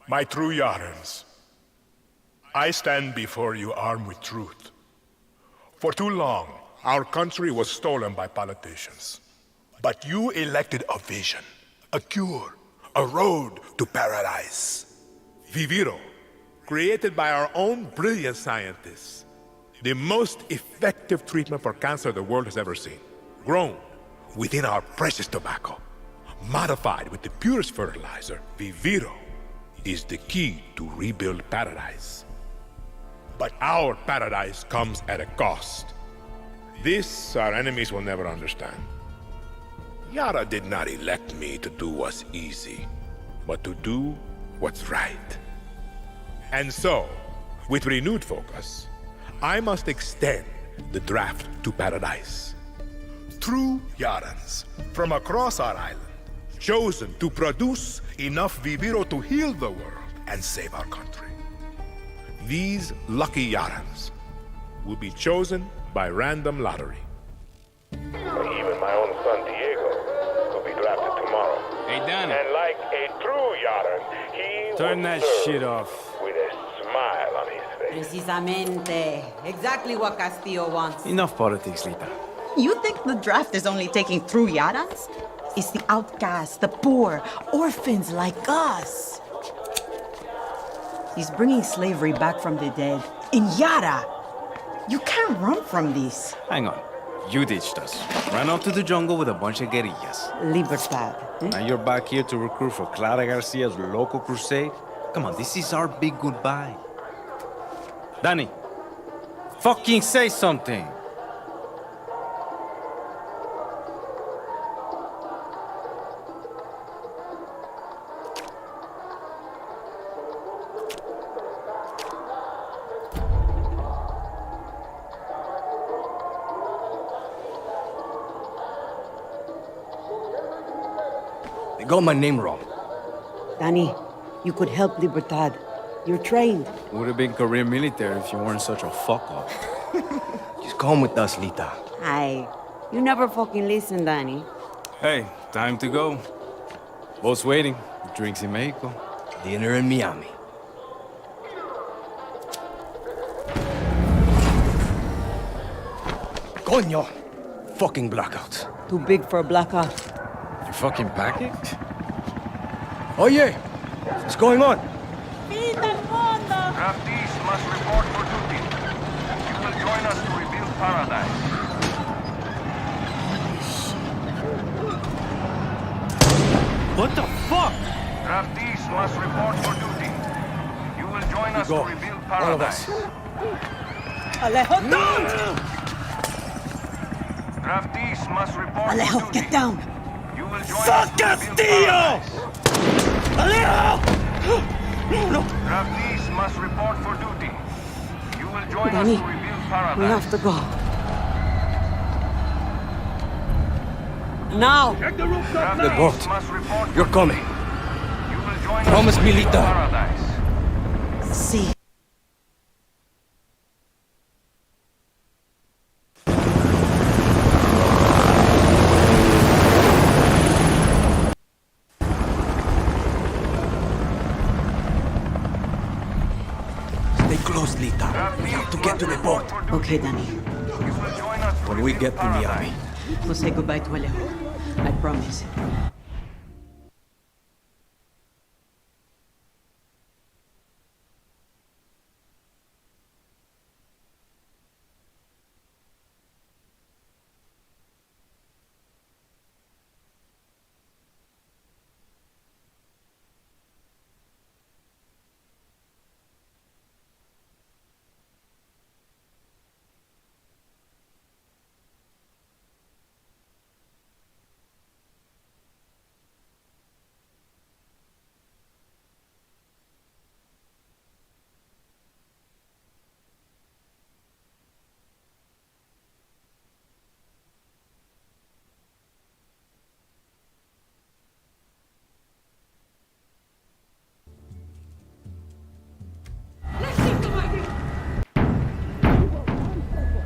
My true Yarans, I stand before you armed with truth. For too long, our country was stolen by politicians. But you elected a vision, a cure, a road to paradise. Viviro, created by our own brilliant scientists. The most effective treatment for cancer the world has ever seen. Grown within our precious tobacco. Modified with the purest fertilizer, Viviro is the key to rebuild paradise. But our paradise comes at a cost. This our enemies will never understand. Yara did not elect me to do what's easy, but to do what's right. And so, with renewed focus, I must extend the draft to paradise. True Yarans from across our island, chosen to produce enough Viviro to heal the world and save our country. These lucky Yarans will be chosen by random lottery. Even my own son Diego could be drafted tomorrow. Hey, Danny. And like a true Yaran, he Turn would that serve shit off. with a smile on his face. Precisamente. Exactly what Castillo wants. Enough politics, Lita. You think the draft is only taking true Yarans? It's the outcasts, the poor, orphans like us. He's bringing slavery back from the dead. In Yara! You can't run from this. Hang on. You ditched us. Ran off to the jungle with a bunch of guerrillas. Libertad. Now you're back here to recruit for Clara Garcia's local crusade? Come on, this is our big goodbye. Danny, fucking say something. They got my name wrong. Danny, you could help Libertad. You're trained. Would have been career military if you weren't such a fuck-up. Just come with us, Lita. Ay, you never fucking listen, Danny. Hey, time to go. Boat's waiting. Drinks in Mexico. Dinner in Miami. Coño! Fucking blackouts. Too big for a blackout. You fucking package? Oye! What's going on? Draftees must report for duty. You will join us to rebuild paradise. What the fuck? Draftees must report for duty. You will join us Go. to rebuild All of us. paradise. Alejo, don't! Draftees must report for Alejo, duty. get down! You will join us to rebuild paradise. Draftees must report for duty. You will join Danny, us to rebuild paradise. we have to go. Now! Draftees The boat. must report for You're coming. You will join Promise us to me, rebuild Lita. paradise. See. Stay close, Lita. We have to get to the boat. Okay, Danny. When we get to Miami. We'll say goodbye to Alejo. I promise.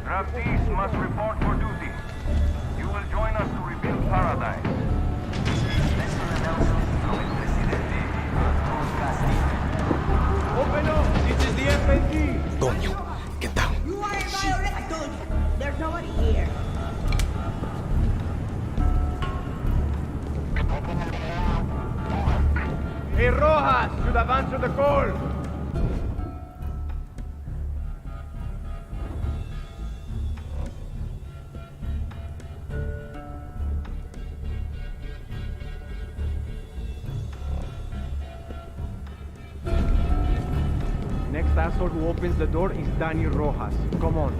Draftees must report for duty. You will join us to rebuild paradise. Rojas should have answered the call. Next asshole who opens the door is Danny Rojas. Come on.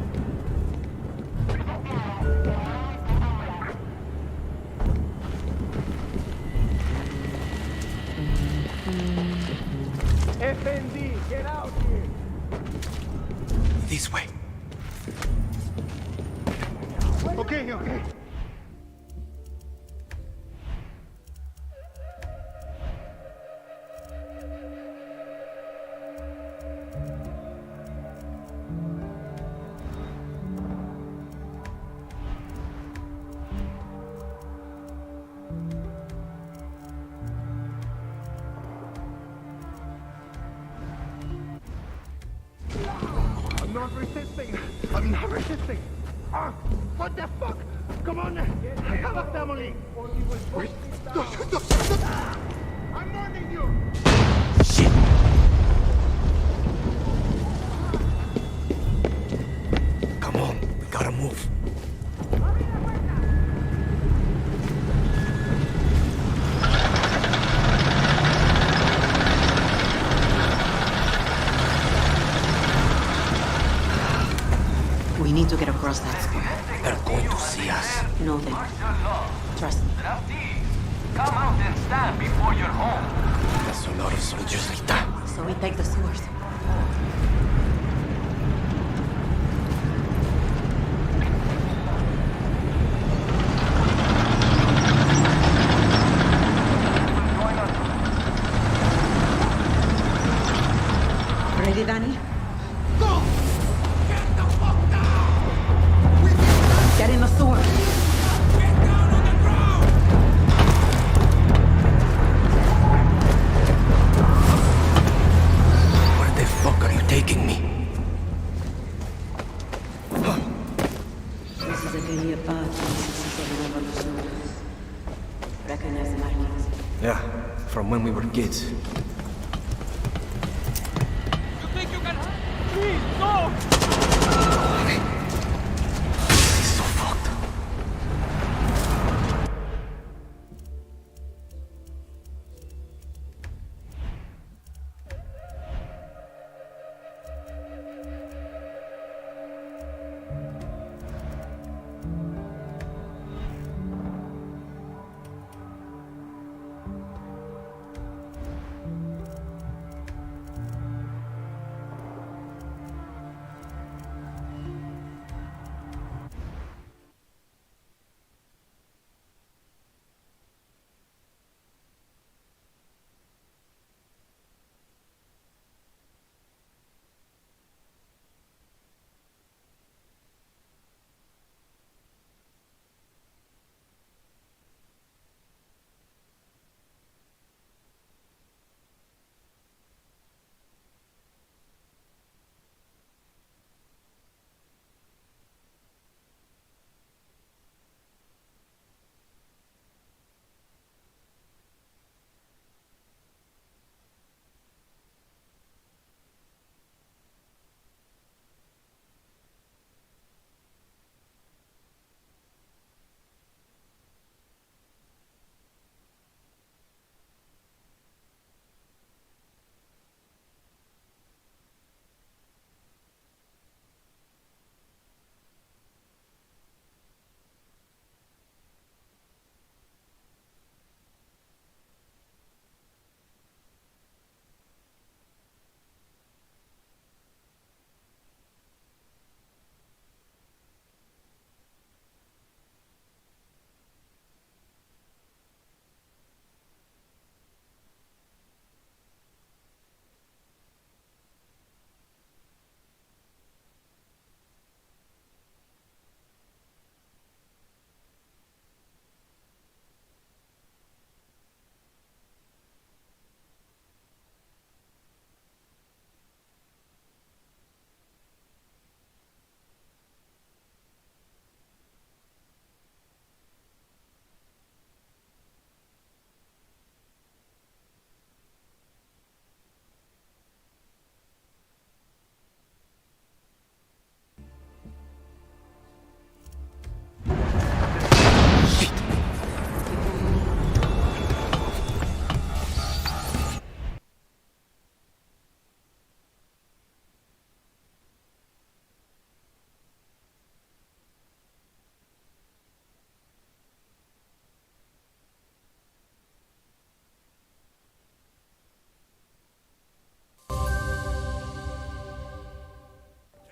FND, get out here! This way. Okay, okay. I'm not resisting. I'm not resisting. Ah, what the fuck? Come on. I have a family. Wait. I'm warning you. Shit! Come on, we gotta move. We need to get across that square. They're going to see us. No, they won't. Trust me. Come out and stand before your home. That's a lot of soldiers, Rita. So we take the sewers. Ready, Danny? Go! Get the fuck down! Get in the sewer. Get down on the ground! Where the fuck are you taking me? This is a guerrilla path. Recognize the markings. Yeah, from when we were kids. This is so fucked.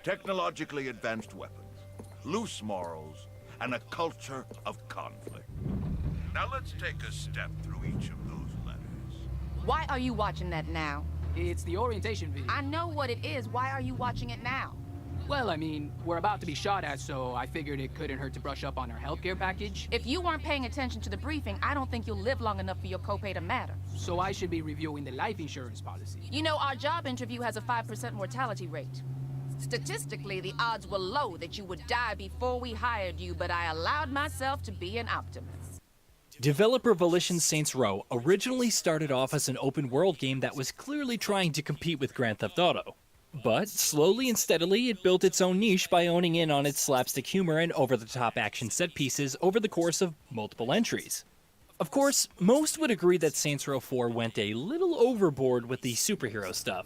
technologically advanced weapons, loose morals, and a culture of conflict. Now let's take a step through each of those letters. Why are you watching that now? It's the orientation video. I know what it is. Why are you watching it now? Well, I mean, we're about to be shot at, so I figured it couldn't hurt to brush up on our healthcare package. If you weren't paying attention to the briefing, I don't think you'll live long enough for your copay to matter. So I should be reviewing the life insurance policy. You know, our job interview has a 5% mortality rate. Statistically, the odds were low that you would die before we hired you, but I allowed myself to be an optimist. Developer Volition Saints Row originally started off as an open-world game that was clearly trying to compete with Grand Theft Auto. But slowly and steadily, it built its own niche by owning in on its slapstick humor and over-the-top action set pieces over the course of multiple entries. Of course, most would agree that Saints Row 4 went a little overboard with the superhero stuff.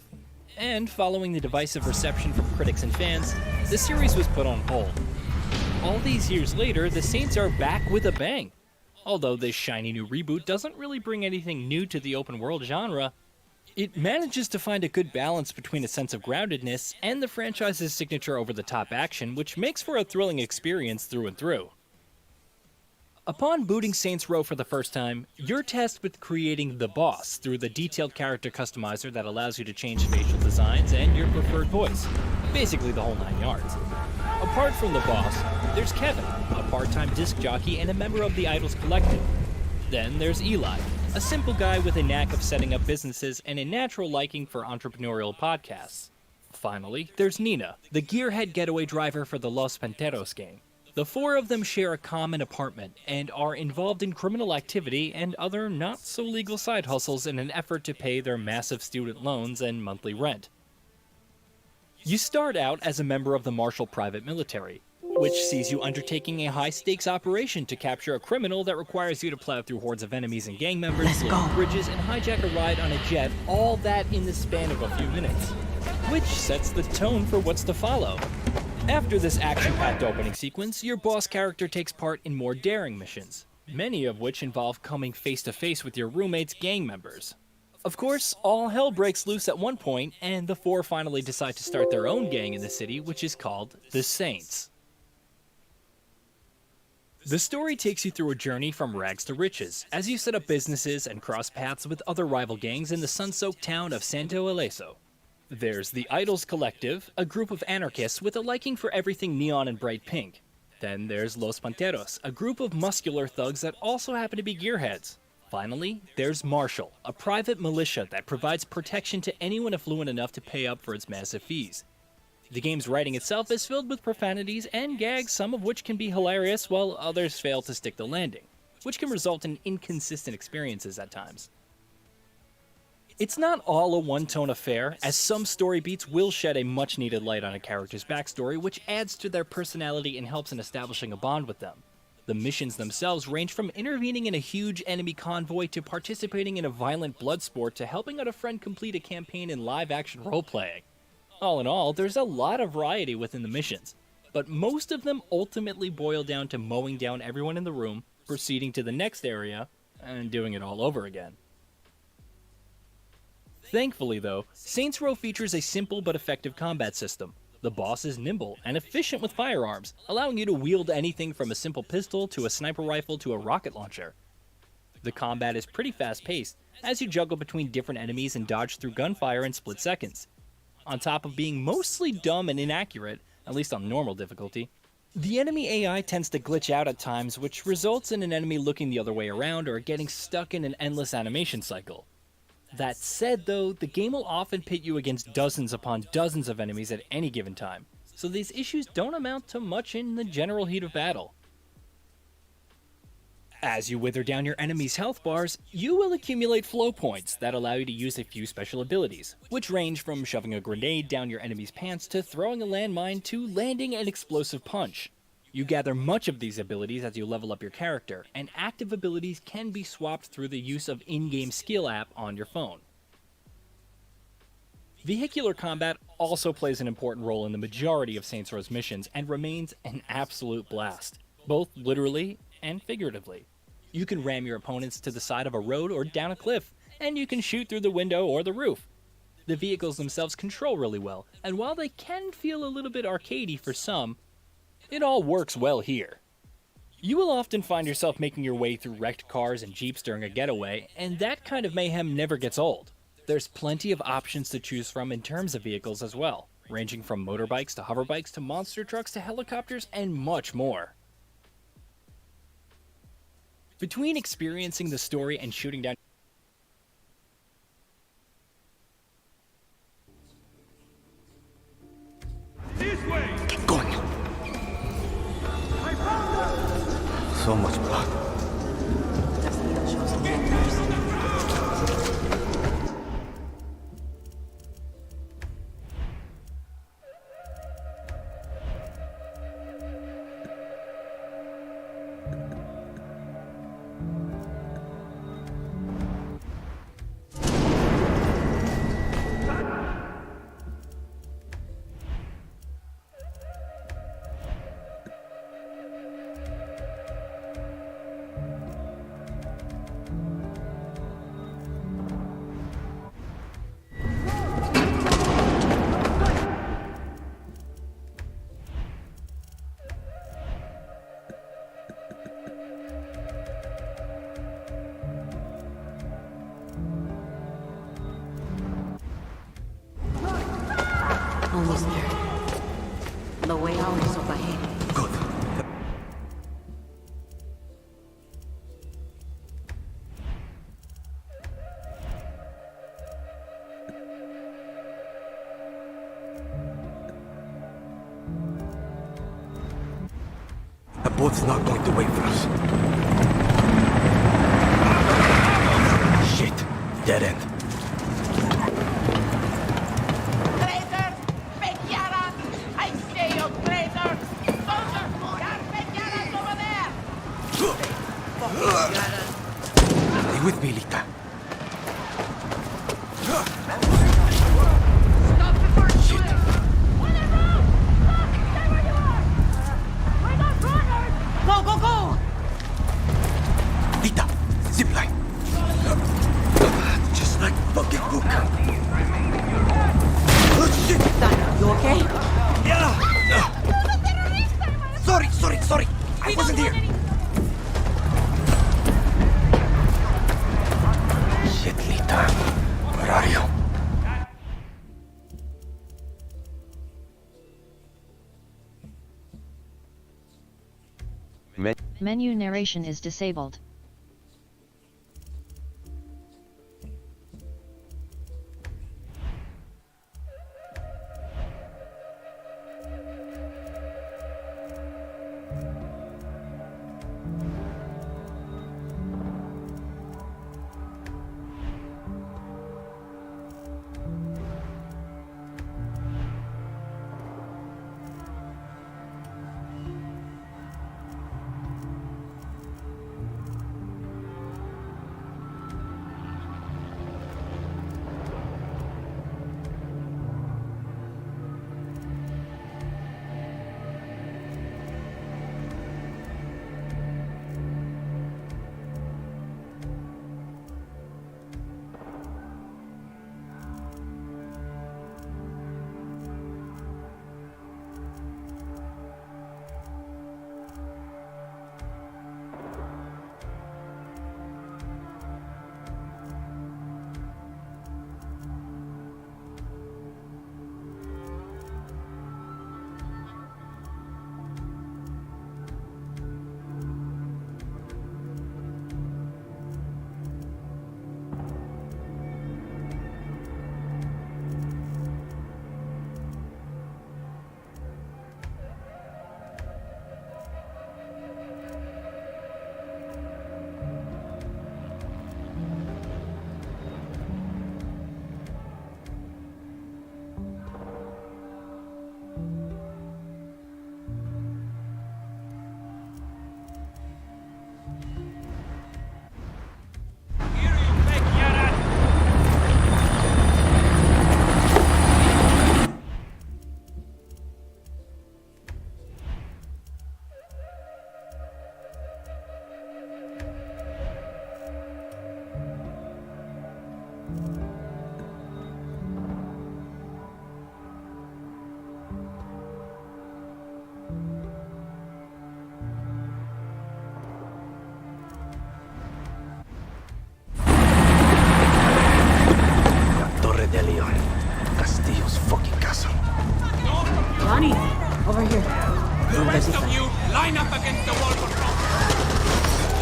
And following the divisive reception from critics and fans, the series was put on hold. All these years later, the Saints are back with a bang. Although this shiny new reboot doesn't really bring anything new to the open world genre, it manages to find a good balance between a sense of groundedness and the franchise's signature over-the-top action, which makes for a thrilling experience through and through. Upon booting Saints Row for the first time, you're tasked with creating the boss through the detailed character customizer that allows you to change facial designs and your preferred voice. Basically the whole 9 yards. Apart from the boss, there's Kevin, a part-time disc jockey and a member of the Idols Collective. Then there's Eli, a simple guy with a knack of setting up businesses and a natural liking for entrepreneurial podcasts. Finally, there's Nina, the gearhead getaway driver for the Los Panteros gang. The four of them share a common apartment and are involved in criminal activity and other not-so-legal side hustles in an effort to pay their massive student loans and monthly rent. You start out as a member of the Marshall Private Military, which sees you undertaking a high-stakes operation to capture a criminal that requires you to plow through hordes of enemies and gang members, slip bridges, and hijack a ride on a jet, all that in the span of a few minutes, which sets the tone for what's to follow. After this action-packed opening sequence, your boss character takes part in more daring missions, many of which involve coming face-to-face with your roommates' gang members. Of course, all hell breaks loose at one point, and the four finally decide to start their own gang in the city, which is called the Saints. The story takes you through a journey from rags to riches, as you set up businesses and cross paths with other rival gangs in the sun-soaked town of Santo Ileso. There's the Idols Collective, a group of anarchists with a liking for everything neon and bright pink. Then there's Los Panteros, a group of muscular thugs that also happen to be gearheads. Finally, there's Marshall, a private militia that provides protection to anyone affluent enough to pay up for its massive fees. The game's writing itself is filled with profanities and gags, some of which can be hilarious while others fail to stick the landing, which can result in inconsistent experiences at times. It's not all a one-tone affair, as some story beats will shed a much-needed light on a character's backstory, which adds to their personality and helps in establishing a bond with them. The missions themselves range from intervening in a huge enemy convoy to participating in a violent blood sport to helping out a friend complete a campaign in live-action role-playing. All in all, there's a lot of variety within the missions, but most of them ultimately boil down to mowing down everyone in the room, proceeding to the next area, and doing it all over again. Thankfully though, Saints Row features a simple but effective combat system. The boss is nimble and efficient with firearms, allowing you to wield anything from a simple pistol to a sniper rifle to a rocket launcher. The combat is pretty fast-paced, as you juggle between different enemies and dodge through gunfire in split seconds. On top of being mostly dumb and inaccurate, at least on normal difficulty, the enemy AI tends to glitch out at times, which results in an enemy looking the other way around or getting stuck in an endless animation cycle. That said though, the game will often pit you against dozens upon dozens of enemies at any given time, so these issues don't amount to much in the general heat of battle. As you wither down your enemy's health bars, you will accumulate flow points that allow you to use a few special abilities, which range from shoving a grenade down your enemy's pants to throwing a landmine to landing an explosive punch. You gather much of these abilities as you level up your character, and active abilities can be swapped through the use of in-game skill app on your phone. Vehicular combat also plays an important role in the majority of Saints Row's missions and remains an absolute blast, both literally and figuratively. You can ram your opponents to the side of a road or down a cliff, and you can shoot through the window or the roof. The vehicles themselves control really well, and while they can feel a little bit arcadey for some, it all works well here. You will often find yourself making your way through wrecked cars and jeeps during a getaway, and that kind of mayhem never gets old. There's plenty of options to choose from in terms of vehicles as well, ranging from motorbikes to hoverbikes to monster trucks to helicopters and much more. Between experiencing the story and shooting down Keep going. So much blood. Castillo shows no mercy. Almost there. The way out is up ahead. Good. The boat's not going to wait for us. Shit. Dead end. Traitors! Peñaras! I say you traitors! Soldiers! There are Peñaras over there! Stay with me, Lita. Stop before you do it! On the road! Look! Stay where you are! We're not runners! Go, go, go! Lita, zipline. Just like fucking book. Oh shit! Dana, you okay? Yeah. Sorry. I wasn't here. Shit, Lita. Where are you? Menu narration is disabled.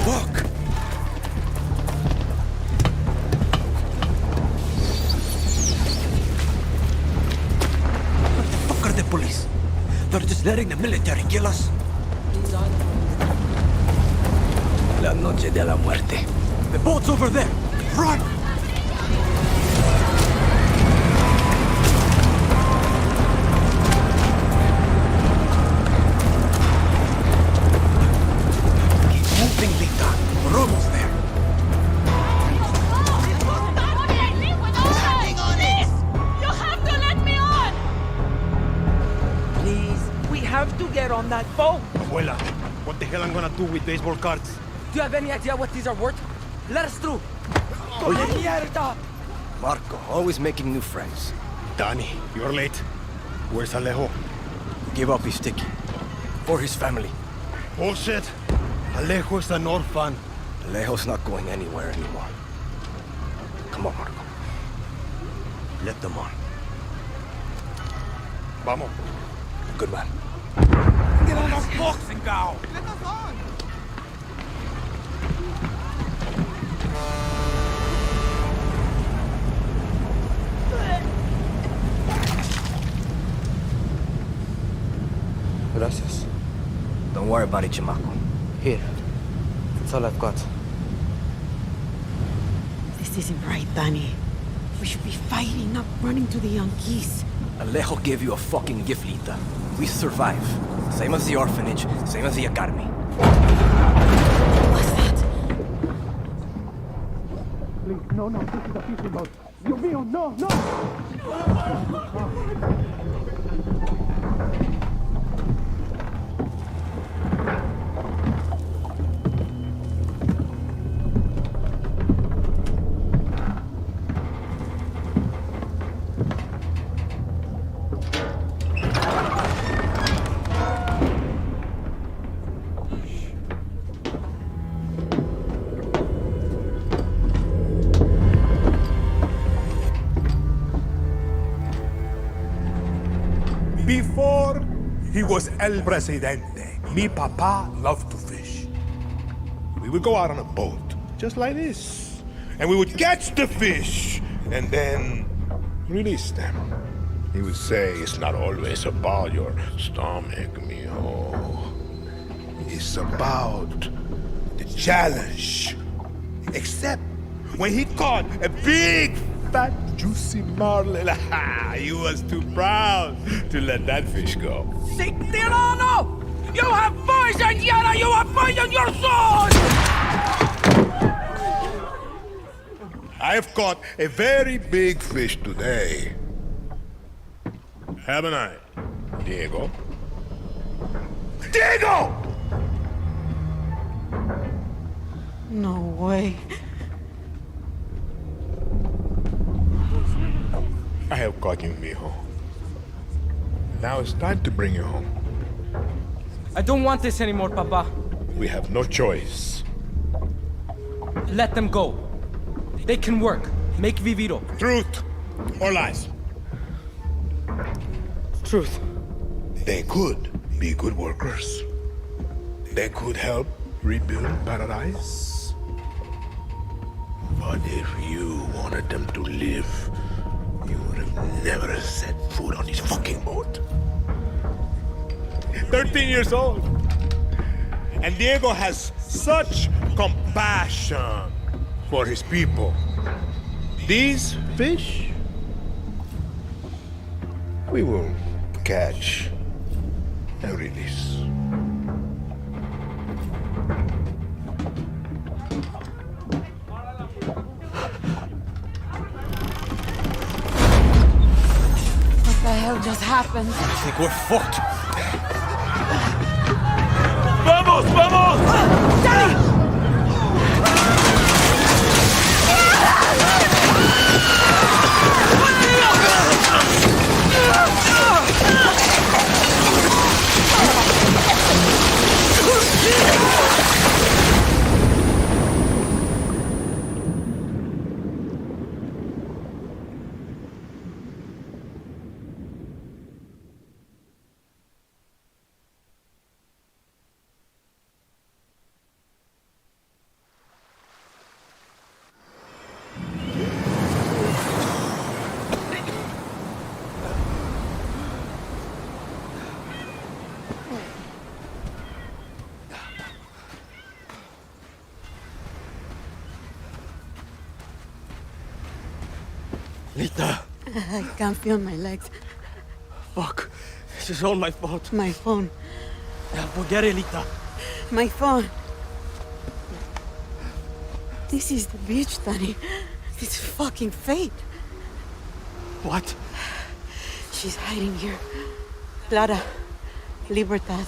Fuck! What the fuck are the police? They're just letting the military kill us? La noche de la muerte. The boat's over there! Run! Moving, Lita. We're almost there. You have to let me on! Please, we have to get on that boat. Abuela, what the hell I'm gonna do with baseball cards? Do you have any idea what these are worth? Let us through. Marco, always making new friends. Danny, you're late. Where's Alejo? Give up his ticket. For his family. Bullshit. Alejo's an orphan. Alejo's not going anywhere anymore. Come on, Marco. Let them on. Vamos. Good man. Get on those boxing cow! Gracias. Don't worry about it, Chamaco. Here. That's all I've got. This isn't right, Danny. We should be fighting, not running to the Yankees. Alejo gave you a fucking gift, Lita. We survive. Same as the orphanage, same as the academy. What's that? Please, no, this is a fishing boat. Dios mío, no! Before he was El Presidente, mi papa loved to fish. We would go out on a boat, just like this, and we would catch the fish and then release them. He would say, it's not always about your stomach, mijo. It's about the challenge. Except when he caught a big, fat, juicy marlin, he was too proud to let that fish go. Si Tirano! You have poisoned Yara! You have poisoned your soul! I have caught a very big fish today. Haven't I, Diego? Diego! No way. I have caught you, mijo. Now it's time to bring you home. I don't want this anymore, Papa. We have no choice. Let them go. They can work. Make Viviro. Truth or lies? Truth. They could be good workers. They could help rebuild paradise. But if you wanted them to live, you would have never set foot on this fucking boat. 13 years old. And Diego has such compassion for his people. These fish, we will catch and release. What the hell just happened? I think we're fucked. ¡Vamos, vamos! Daddy! Lita, I can't feel my legs. fuck. This is all my fault. My phone. Forget it, Lita. My phone. This is the beach, Danny. It's fucking fate. What? She's hiding here. Clara, Libertad,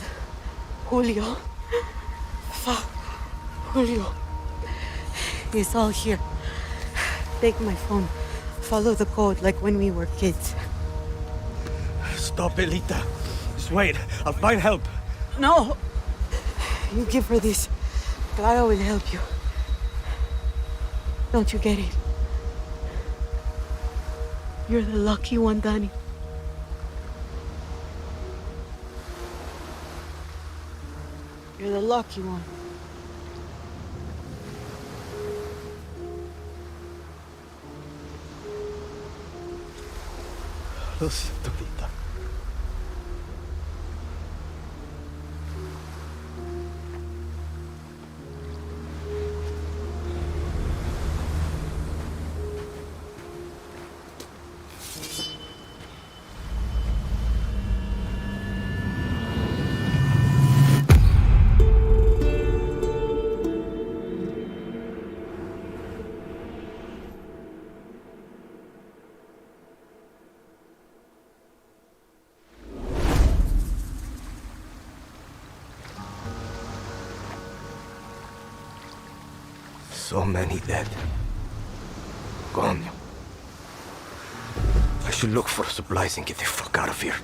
Julio. Fuck. Julio. It's all here. Take my phone. Follow the code like when we were kids. Stop it, Lita. Just wait. I'll find help. No! You give her this. Clara will help you. Don't you get it? You're the lucky one, Danny. You're the lucky one. Lo siento, Lita. So many dead. Gone. I should look for supplies and get the fuck out of here.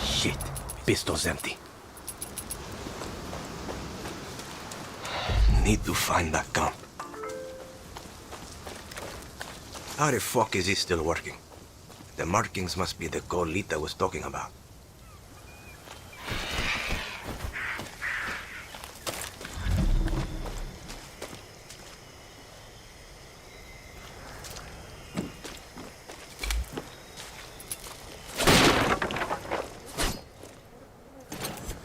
Shit. Pistol's empty. Need to find that gun. How the fuck is it still working? The markings must be the code Lita was talking about.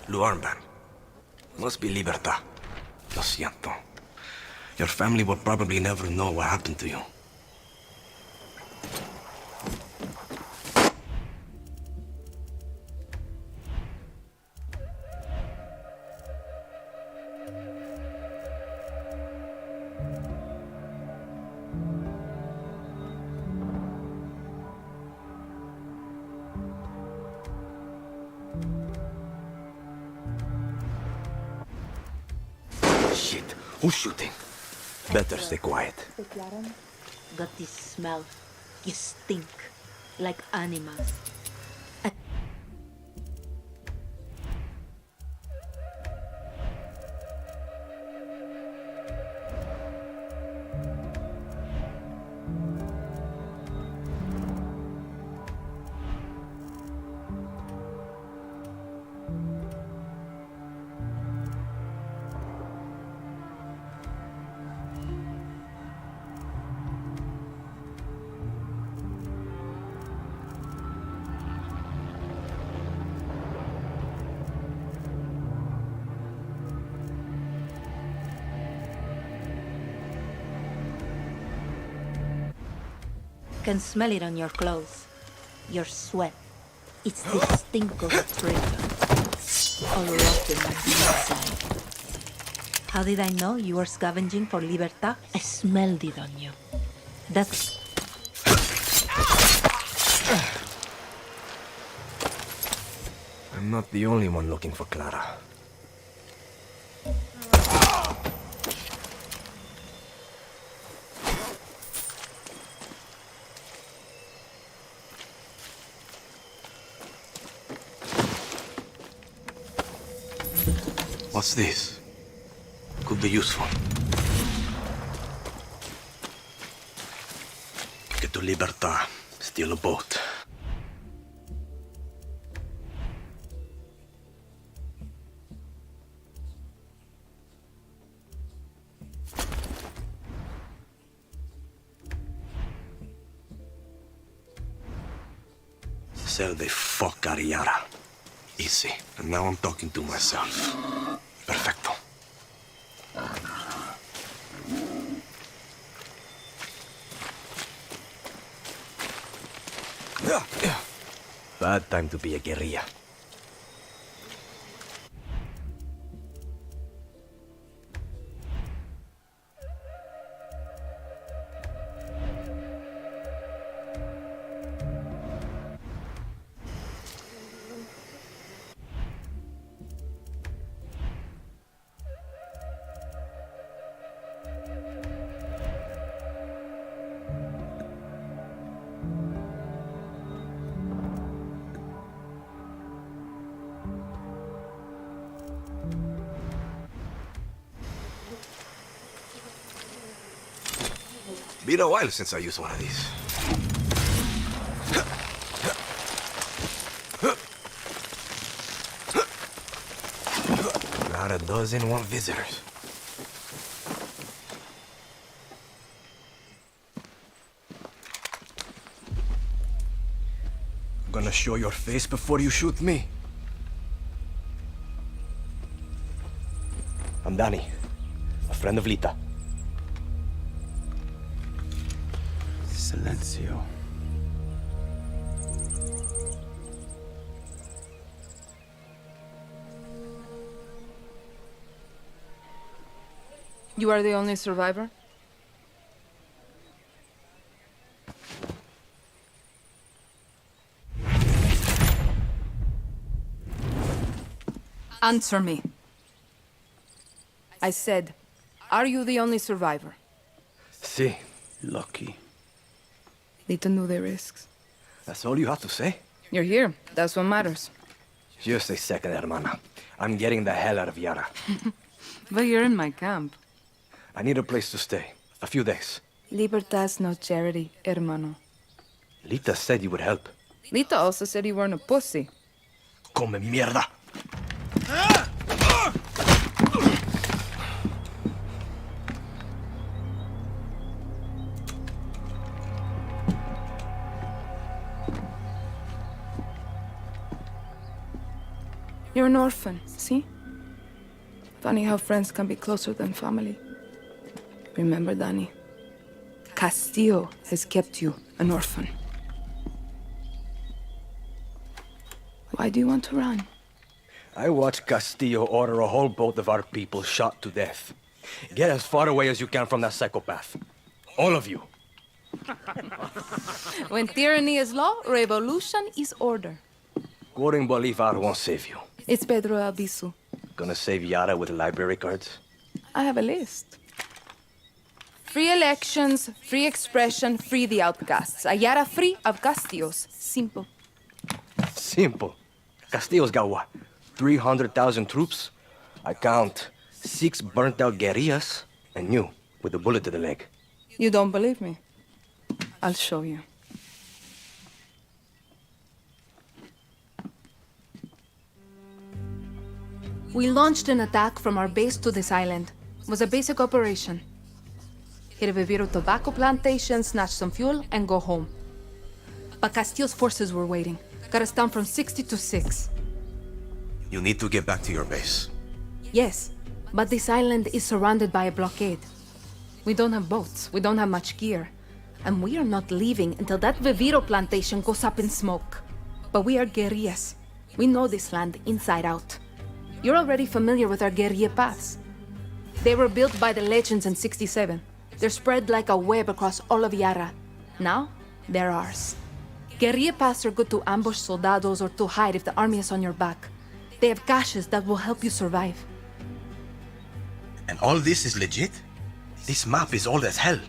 Blue armband. Must be Libertad. Lo siento. Your family will probably never know what happened to you. Shit, who's shooting? Better stay quiet. Got this smell. You stink. Like animals. Can smell it on your clothes. Your sweat. It's the stink of a traitor. All rotten on the inside. How did I know you were scavenging for Libertad? I smelled it on you. That's... I'm not the only one looking for Clara. What's this? Could be useful. Get to Libertad, steal a boat. Sell the fuck out of Yara. Easy. And now I'm talking to myself. Perfecto. Bad time to be a guerrilla. Been a while since I used one of these. Not a dozen want visitors. Gonna show your face before you shoot me. I'm Danny, a friend of Lita. Silencio. You are the only survivor? Answer me. I said, are you the only survivor? Si. Lucky. Lita knew the risks. That's all you have to say? You're here. That's what matters. Just a second, hermana. I'm getting the hell out of Yara. But you're in my camp. I need a place to stay. A few days. Libertad's no charity, hermano. Lita said you would help. Lita also said you weren't a pussy. Come mierda! You're an orphan, see? Funny how friends can be closer than family. Remember, Danny, Castillo has kept you an orphan. Why do you want to run? I watched Castillo order a whole boat of our people shot to death. Get as far away as you can from that psychopath. All of you. When tyranny is law, revolution is order. Quoting Bolivar won't save you. It's Pedro Albizu. Gonna save Yara with library cards? I have a list. Free elections, free expression, free the outcasts. Ayara free of Castillos. Simple. Simple. Castillo's got what? 300,000 troops? I count 6 burnt-out guerrillas, and you, with a bullet to the leg. You don't believe me? I'll show you. We launched an attack from our base to this island. It was a basic operation. Hit a Viviro tobacco plantation, snatch some fuel, and go home. But Castillo's forces were waiting. Got us down from 60 to 6. You need to get back to your base. Yes, but this island is surrounded by a blockade. We don't have boats. We don't have much gear. And we are not leaving until that Viviro plantation goes up in smoke. But we are guerrillas. We know this land inside out. You're already familiar with our guerrilla paths. They were built by the legends in 67. They're spread like a web across all of Yara. Now, they're ours. Guerrilla paths are good to ambush soldados or to hide if the army is on your back. They have caches that will help you survive. And all this is legit? This map is old as hell.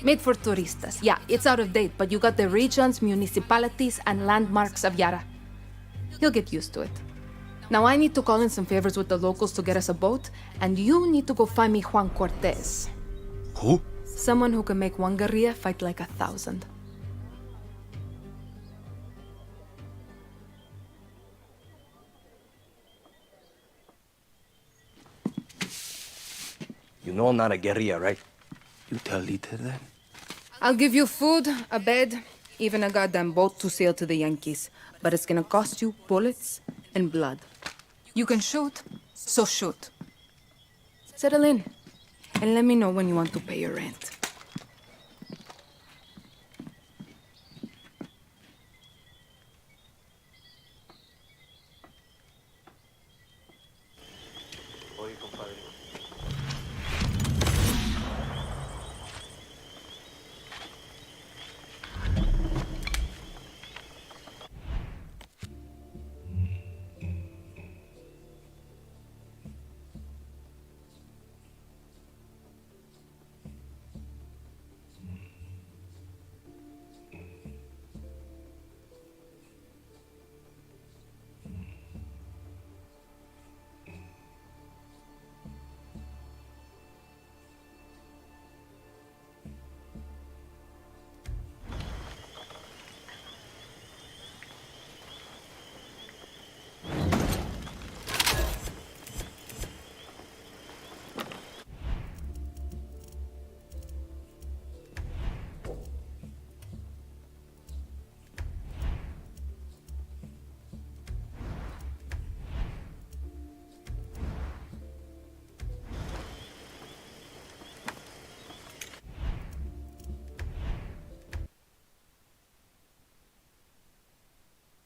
Made for turistas. Yeah, it's out of date, but you got the regions, municipalities, and landmarks of Yara. You'll get used to it. Now I need to call in some favors with the locals to get us a boat, and you need to go find me Juan Cortez. Who? Someone who can make one guerrilla fight like 1,000. You know I'm not a guerrilla, right? You tell Lita that? I'll give you food, a bed, even a goddamn boat to sail to the Yankees. But it's gonna cost you bullets and blood. You can shoot, so shoot. Settle in, and let me know when you want to pay your rent.